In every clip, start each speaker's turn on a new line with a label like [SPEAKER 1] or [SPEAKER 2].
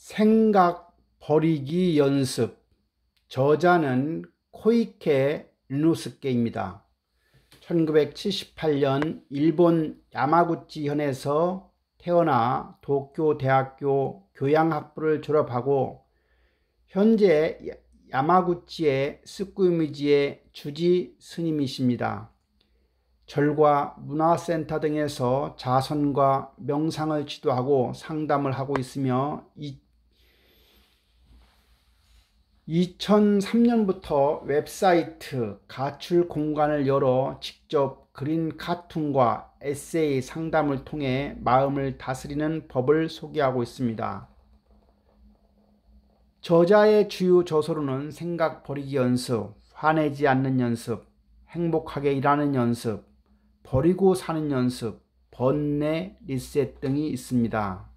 [SPEAKER 1] 생각 버리기 연습. 저자는 코이케 류노스케입니다. 1978년 일본 야마구치현에서 태어나 도쿄 대학교 교양학부를 졸업하고 현재 야마구치의 스쿠미지의 주지 스님이십니다. 절과 문화센터 등에서 자선과 명상을 지도하고 상담을 하고 있으며 2003년부터 웹사이트 가출 공간을 열어 직접 그린 카툰과 에세이 상담을 통해 마음을 다스리는 법을 소개하고 있습니다. 저자의 주요 저서로는 생각 버리기 연습, 화내지 않는 연습, 행복하게 일하는 연습, 버리고 사는 연습, 번뇌 리셋 등이 있습니다.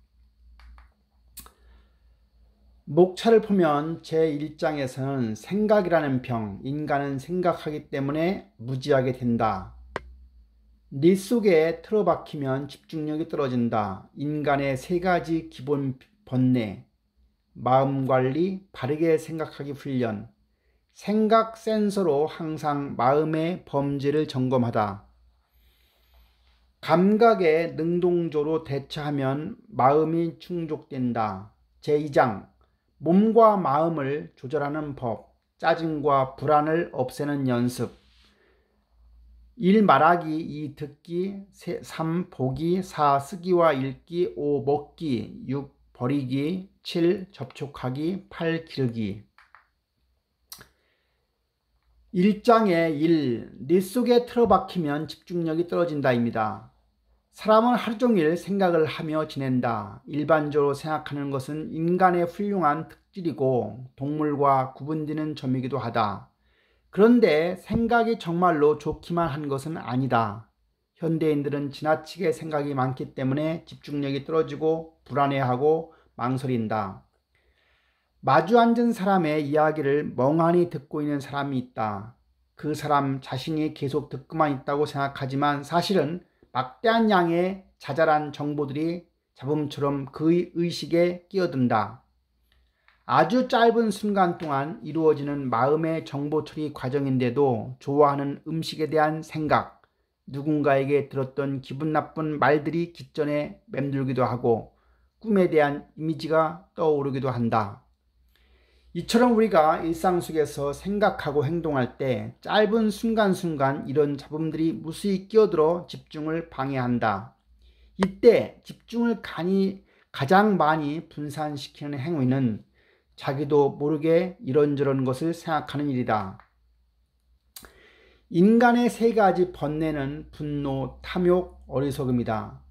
[SPEAKER 1] 목차를 보면 제1장에서는 생각이라는 병, 인간은 생각하기 때문에 무지하게 된다. 네 속에 틀어박히면 집중력이 떨어진다. 인간의 세 가지 기본 번뇌, 마음관리, 바르게 생각하기 훈련, 생각 센서로 항상 마음의 범죄를 점검하다. 감각에 능동적으로 대처하면 마음이 충족된다. 제2장 몸과 마음을 조절하는 법, 짜증과 불안을 없애는 연습, 1. 말하기, 2. 듣기, 3. 보기, 4. 쓰기와 읽기, 5. 먹기, 6. 버리기, 7. 접촉하기, 8. 기르기. 1장의 1. 네 속에 틀어박히면 집중력이 떨어진다입니다. 사람은 하루 종일 생각을 하며 지낸다. 일반적으로 생각하는 것은 인간의 훌륭한 특질이고 동물과 구분되는 점이기도 하다. 그런데 생각이 정말로 좋기만 한 것은 아니다. 현대인들은 지나치게 생각이 많기 때문에 집중력이 떨어지고 불안해하고 망설인다. 마주 앉은 사람의 이야기를 멍하니 듣고 있는 사람이 있다. 그 사람 자신이 계속 듣고만 있다고 생각하지만 사실은 막대한 양의 자잘한 정보들이 잡음처럼 그 의식에 끼어든다. 아주 짧은 순간 동안 이루어지는 마음의 정보 처리 과정인데도 좋아하는 음식에 대한 생각, 누군가에게 들었던 기분 나쁜 말들이 깃전에 맴돌기도 하고 꿈에 대한 이미지가 떠오르기도 한다. 이처럼 우리가 일상 속에서 생각하고 행동할 때 짧은 순간순간 이런 잡음들이 무수히 끼어들어 집중을 방해한다. 이때 집중을 가장 많이 분산시키는 행위는 자기도 모르게 이런저런 것을 생각하는 일이다. 인간의 세 가지 번뇌는 분노, 탐욕, 어리석음이다.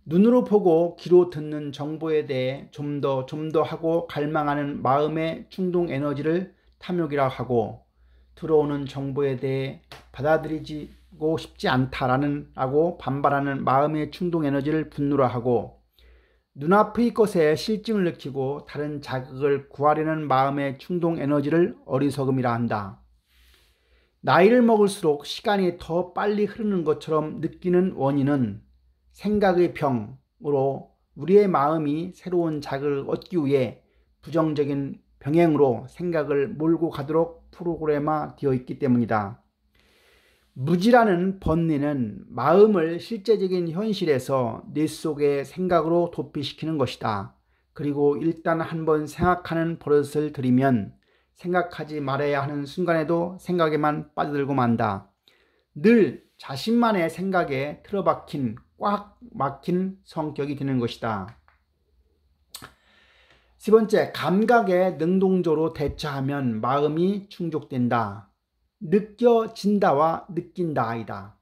[SPEAKER 1] 눈으로 보고 귀로 듣는 정보에 대해 좀 더 하고 갈망하는 마음의 충동 에너지를 탐욕이라고 하고, 들어오는 정보에 대해 받아들이고 싶지 않다라고 반발하는 마음의 충동 에너지를 분노라 하고, 눈앞의 것에 실증을 느끼고 다른 자극을 구하려는 마음의 충동 에너지를 어리석음이라 한다. 나이를 먹을수록 시간이 더 빨리 흐르는 것처럼 느끼는 원인은 생각의 병으로 우리의 마음이 새로운 자극을 얻기 위해 부정적인 병행으로 생각을 몰고 가도록 프로그램화 되어 있기 때문이다. 무지라는 번뇌는 마음을 실제적인 현실에서 뇌 속의 생각으로 도피시키는 것이다. 그리고 일단 한번 생각하는 버릇을 들이면 생각하지 말아야 하는 순간에도 생각에만 빠져들고 만다. 늘 자신만의 생각에 틀어박힌 꽉 막힌 성격이 되는 것이다. 세 번째, 감각에 능동적으로 대처하면 마음이 충족된다. 느껴진다와 느낀다이다.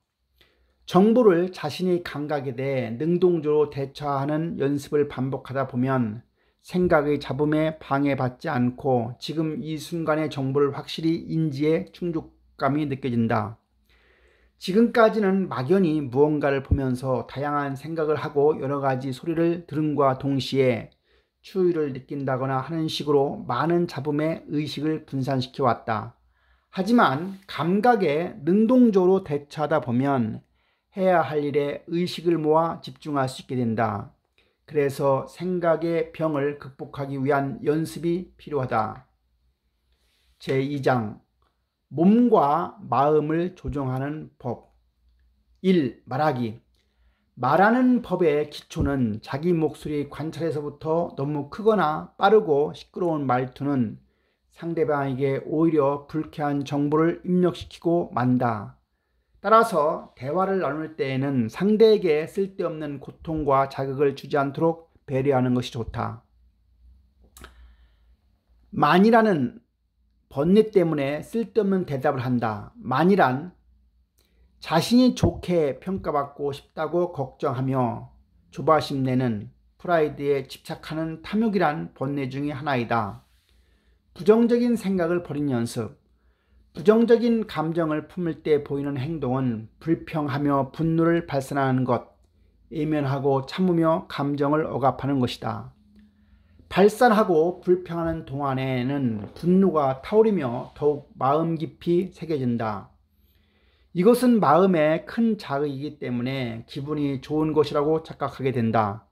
[SPEAKER 1] 정보를 자신의 감각에 대해 능동적으로 대처하는 연습을 반복하다 보면 생각의 잡음에 방해받지 않고 지금 이 순간의 정보를 확실히 인지해 충족감이 느껴진다. 지금까지는 막연히 무언가를 보면서 다양한 생각을 하고 여러 가지 소리를 들음과 동시에 추위를 느낀다거나 하는 식으로 많은 잡음의 의식을 분산시켜 왔다. 하지만 감각에 능동적으로 대처하다 보면 해야 할 일에 의식을 모아 집중할 수 있게 된다. 그래서 생각의 병을 극복하기 위한 연습이 필요하다. 제2장 몸과 마음을 조정하는 법. 1. 말하기. 말하는 법의 기초는 자기 목소리 관찰에서부터 너무 크거나 빠르고 시끄러운 말투는 상대방에게 오히려 불쾌한 정보를 입력시키고 만다. 따라서 대화를 나눌 때에는 상대에게 쓸데없는 고통과 자극을 주지 않도록 배려하는 것이 좋다. 만이라는 번뇌 때문에 쓸데없는 대답을 한다. 만이란 자신이 좋게 평가받고 싶다고 걱정하며 조바심 내는 프라이드에 집착하는 탐욕이란 번뇌 중의 하나이다. 부정적인 생각을 버린 연습. 부정적인 감정을 품을 때 보이는 행동은 불평하며 분노를 발산하는 것, 외면하고 참으며 감정을 억압하는 것이다. 발산하고 불평하는 동안에는 분노가 타오르며 더욱 마음 깊이 새겨진다. 이것은 마음에 큰 자극이기 때문에 기분이 좋은 것이라고 착각하게 된다.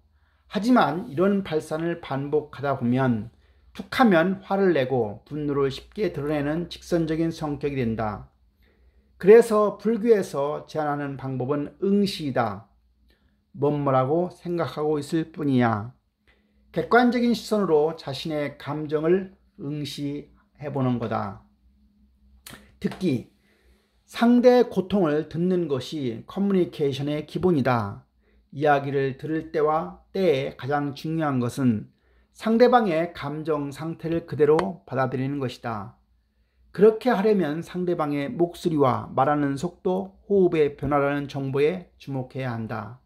[SPEAKER 1] 하지만 이런 발산을 반복하다 보면 툭하면 화를 내고 분노를 쉽게 드러내는 직선적인 성격이 된다. 그래서 불교에서 제안하는 방법은 응시이다. 뭐라고 생각하고 있을 뿐이야. 객관적인 시선으로 자신의 감정을 응시해보는 거다. 듣기. 상대의 고통을 듣는 것이 커뮤니케이션의 기본이다. 이야기를 들을 때와 때에 가장 중요한 것은 상대방의 감정 상태를 그대로 받아들이는 것이다. 그렇게 하려면 상대방의 목소리와 말하는 속도, 호흡의 변화라는 정보에 주목해야 한다.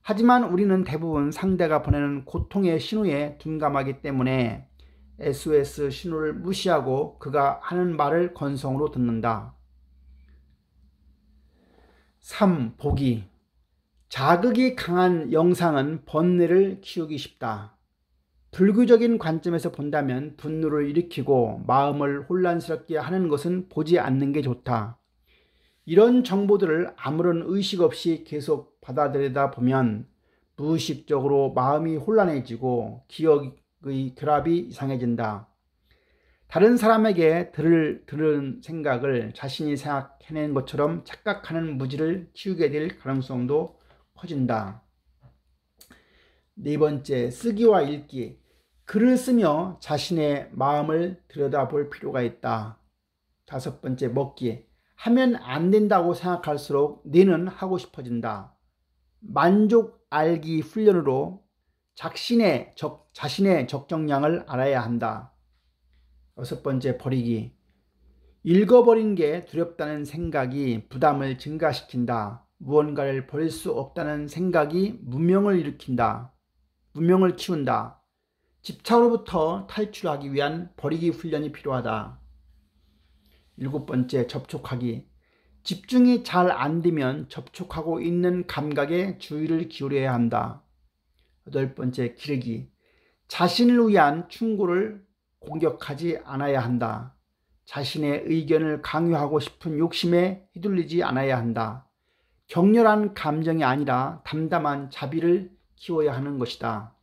[SPEAKER 1] 하지만 우리는 대부분 상대가 보내는 고통의 신호에 둔감하기 때문에 SOS 신호를 무시하고 그가 하는 말을 건성으로 듣는다. 3. 보기. 자극이 강한 영상은 번뇌를 키우기 쉽다. 불교적인 관점에서 본다면 분노를 일으키고 마음을 혼란스럽게 하는 것은 보지 않는 게 좋다. 이런 정보들을 아무런 의식 없이 계속 받아들이다 보면 무의식적으로 마음이 혼란해지고 기억의 결합이 이상해진다. 다른 사람에게 들은 생각을 자신이 생각해낸 것처럼 착각하는 무지를 키우게 될 가능성도 커진다. 4번째, 쓰기와 읽기. 글을 쓰며 자신의 마음을 들여다볼 필요가 있다. 5번째, 먹기. 하면 안 된다고 생각할수록 뇌는 하고 싶어진다. 만족 알기 훈련으로 자신의 적정량을 알아야 한다. 6번째, 버리기. 읽어버린 게 두렵다는 생각이 부담을 증가시킨다. 무언가를 버릴 수 없다는 생각이 문명을 키운다. 집착으로부터 탈출하기 위한 버리기 훈련이 필요하다. 7번째, 접촉하기. 집중이 잘 안 되면 접촉하고 있는 감각에 주의를 기울여야 한다. 8번째, 기르기. 자신을 위한 충고를 공격하지 않아야 한다. 자신의 의견을 강요하고 싶은 욕심에 휘둘리지 않아야 한다. 격렬한 감정이 아니라 담담한 자비를 키워야 하는 것이다.